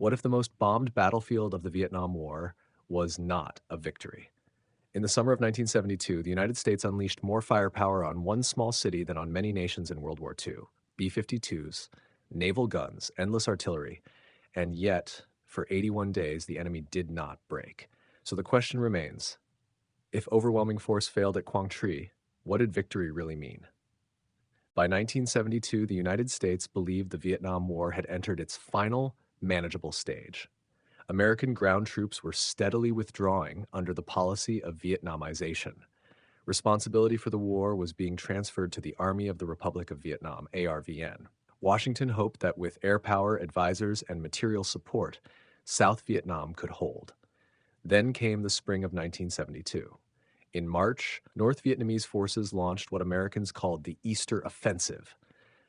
What if the most bombed battlefield of the Vietnam War was not a victory? In the summer of 1972, the United States unleashed more firepower on one small city than on many nations in World War II. B-52s, naval guns, endless artillery, and yet, for 81 days, the enemy did not break. So the question remains, if overwhelming force failed at Quang Tri, what did victory really mean? By 1972, the United States believed the Vietnam War had entered its final, manageable stage. American ground troops were steadily withdrawing under the policy of Vietnamization. Responsibility for the war was being transferred to the Army of the Republic of Vietnam, ARVN. Washington hoped that with air power, advisors, and material support, South Vietnam could hold. Then came the spring of 1972. In March, North Vietnamese forces launched what Americans called the Easter Offensive,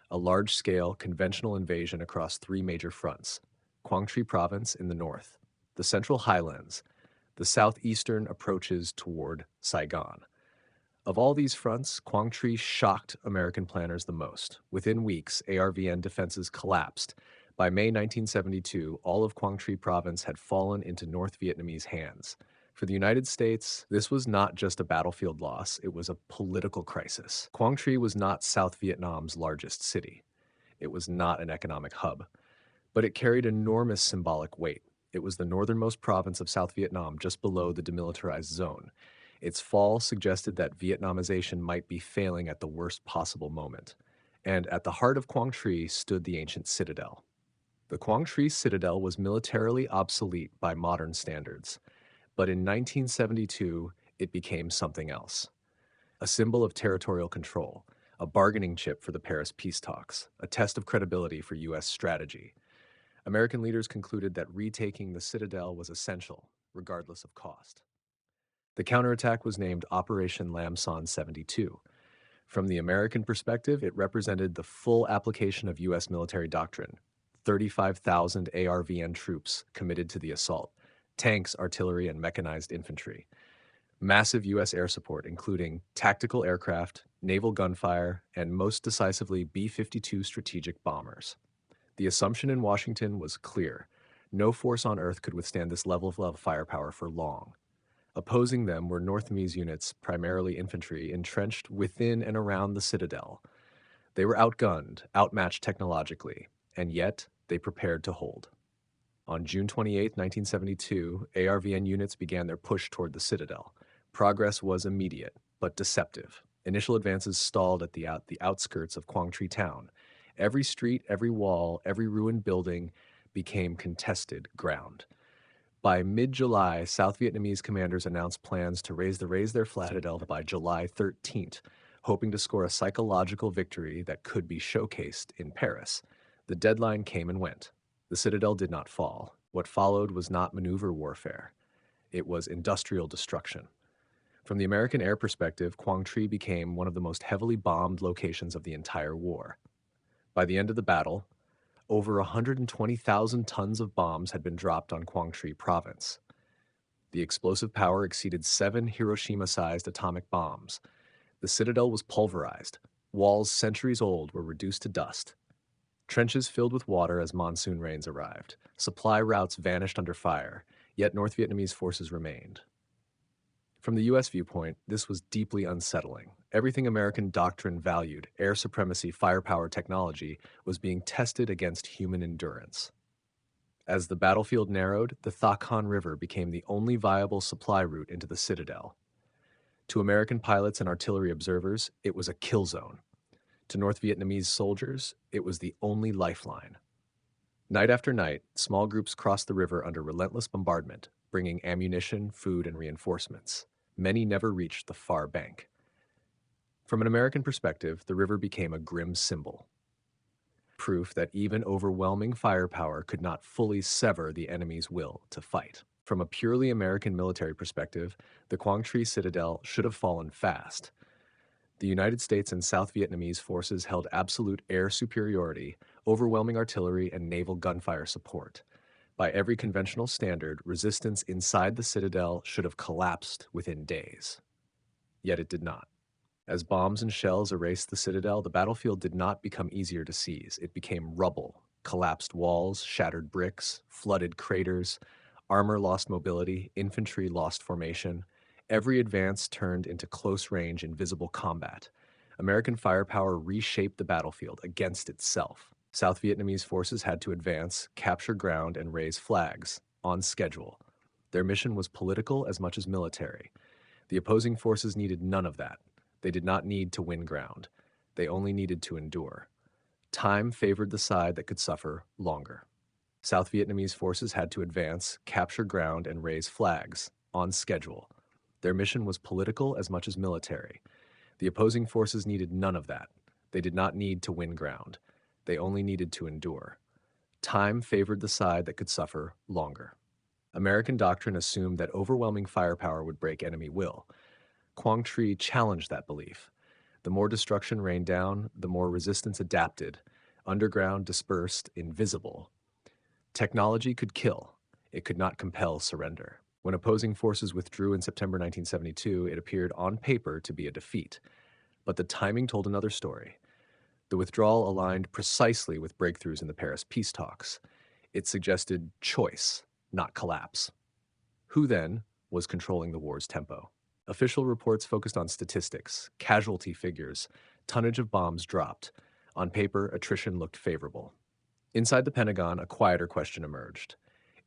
a large-scale conventional invasion across three major fronts: Quang Tri Province in the north, the Central Highlands, the southeastern approaches toward Saigon. Of all these fronts, Quang Tri shocked American planners the most. Within weeks, ARVN defenses collapsed. By May 1972, all of Quang Tri Province had fallen into North Vietnamese hands. For the United States, this was not just a battlefield loss, it was a political crisis. Quang Tri was not South Vietnam's largest city. It was not an economic hub, but it carried enormous symbolic weight. It was the northernmost province of South Vietnam, just below the demilitarized zone. Its fall suggested that Vietnamization might be failing at the worst possible moment. And at the heart of Quang Tri stood the ancient Citadel. The Quang Tri Citadel was militarily obsolete by modern standards, but in 1972, it became something else. A symbol of territorial control, a bargaining chip for the Paris peace talks, a test of credibility for U.S. strategy. American leaders concluded that retaking the Citadel was essential, regardless of cost. The counterattack was named Operation Lam Son 72. From the American perspective, it represented the full application of U.S. military doctrine: 35,000 ARVN troops committed to the assault, tanks, artillery, and mechanized infantry. Massive U.S. air support, including tactical aircraft, naval gunfire, and most decisively B-52 strategic bombers. The assumption in Washington was clear: no force on Earth could withstand this level of firepower for long. Opposing them were North Vietnamese units, primarily infantry, entrenched within and around the Citadel. They were outgunned, outmatched technologically, and yet they prepared to hold. On June 28, 1972, ARVN units began their push toward the Citadel. Progress was immediate, but deceptive. Initial advances stalled at the outskirts of Quang Tri town. Every street, every wall, every ruined building became contested ground. By mid-July, South Vietnamese commanders announced plans to raise their Citadel by July 13th, hoping to score a psychological victory that could be showcased in Paris. The deadline came and went. The Citadel did not fall. What followed was not maneuver warfare. It was industrial destruction. From the American air perspective, Quang Tri became one of the most heavily bombed locations of the entire war. By the end of the battle, over 120,000 tons of bombs had been dropped on Quang Tri Province. The explosive power exceeded 7 Hiroshima-sized atomic bombs. The Citadel was pulverized. Walls centuries old were reduced to dust. Trenches filled with water as monsoon rains arrived. Supply routes vanished under fire, yet North Vietnamese forces remained. From the U.S. viewpoint, this was deeply unsettling. Everything American doctrine valued, air supremacy, firepower, technology, was being tested against human endurance. As the battlefield narrowed, the Tha Khon River became the only viable supply route into the Citadel. To American pilots and artillery observers, it was a kill zone. To North Vietnamese soldiers, it was the only lifeline. Night after night, small groups crossed the river under relentless bombardment, bringing ammunition, food, and reinforcements. Many never reached the far bank. From an American perspective, the river became a grim symbol. Proof that even overwhelming firepower could not fully sever the enemy's will to fight. From a purely American military perspective, the Quang Tri Citadel should have fallen fast. The United States and South Vietnamese forces held absolute air superiority, overwhelming artillery and naval gunfire support. By every conventional standard, resistance inside the Citadel should have collapsed within days. Yet it did not. As bombs and shells erased the Citadel, the battlefield did not become easier to seize. It became rubble, Collapsed walls, shattered bricks, flooded craters, armor lost mobility, infantry lost formation. Every advance turned into close-range, invisible combat. American firepower reshaped the battlefield against itself. South Vietnamese forces had to advance, capture ground, and raise flags, on schedule. Their mission was political as much as military. The opposing forces needed none of that. They did not need to win ground. They only needed to endure. Time favored the side that could suffer longer. South Vietnamese forces had to advance, capture ground, and raise flags, on schedule. Their mission was political as much as military. The opposing forces needed none of that. They did not need to win ground. They only needed to endure. Time favored the side that could suffer longer. American doctrine assumed that overwhelming firepower would break enemy will. Quang Tri challenged that belief. The more destruction rained down, the more resistance adapted, underground, dispersed, invisible. Technology could kill. It could not compel surrender. When opposing forces withdrew in September 1972, it appeared on paper to be a defeat. But the timing told another story. The withdrawal aligned precisely with breakthroughs in the Paris peace talks. It suggested choice, not collapse. Who then was controlling the war's tempo? Official reports focused on statistics, casualty figures, tonnage of bombs dropped. On paper, attrition looked favorable. Inside the Pentagon, a quieter question emerged.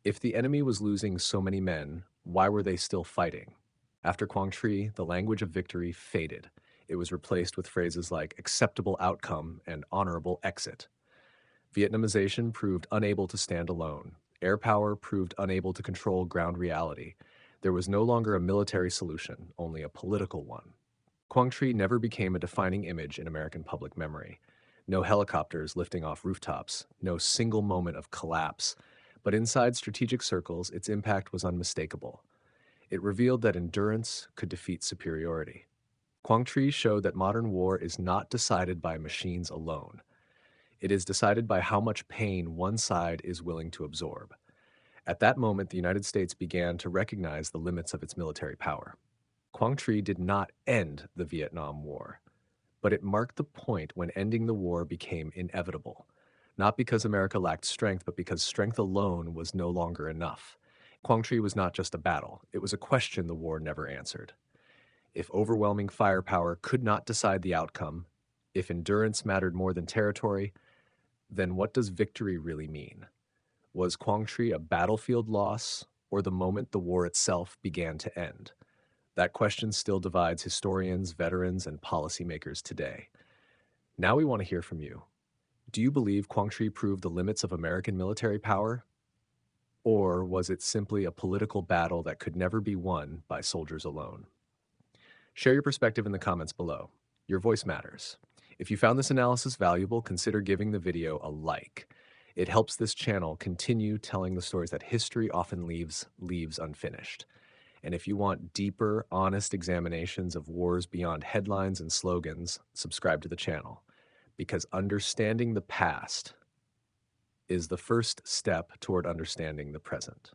If the enemy was losing so many men, why were they still fighting? After Quang Tri, the language of victory faded. It was replaced with phrases like acceptable outcome and honorable exit. Vietnamization proved unable to stand alone. Air power proved unable to control ground reality. There was no longer a military solution, only a political one. Quang Tri never became a defining image in American public memory. No helicopters lifting off rooftops, no single moment of collapse, but inside strategic circles, its impact was unmistakable. It revealed that endurance could defeat superiority. Quang Tri showed that modern war is not decided by machines alone. It is decided by how much pain one side is willing to absorb. At that moment, the United States began to recognize the limits of its military power. Quang Tri did not end the Vietnam War, but it marked the point when ending the war became inevitable, not because America lacked strength, but because strength alone was no longer enough. Quang Tri was not just a battle, it was a question the war never answered. If overwhelming firepower could not decide the outcome, if endurance mattered more than territory, then what does victory really mean? Was Quang Tri a battlefield loss, or the moment the war itself began to end? That question still divides historians, veterans, and policymakers today. Now we want to hear from you. Do you believe Quang Tri proved the limits of American military power? Or was it simply a political battle that could never be won by soldiers alone? Share your perspective in the comments below. Your voice matters. If you found this analysis valuable, consider giving the video a like. It helps this channel continue telling the stories that history often leaves unfinished. And if you want deeper, honest examinations of wars beyond headlines and slogans, subscribe to the channel. Because understanding the past is the first step toward understanding the present.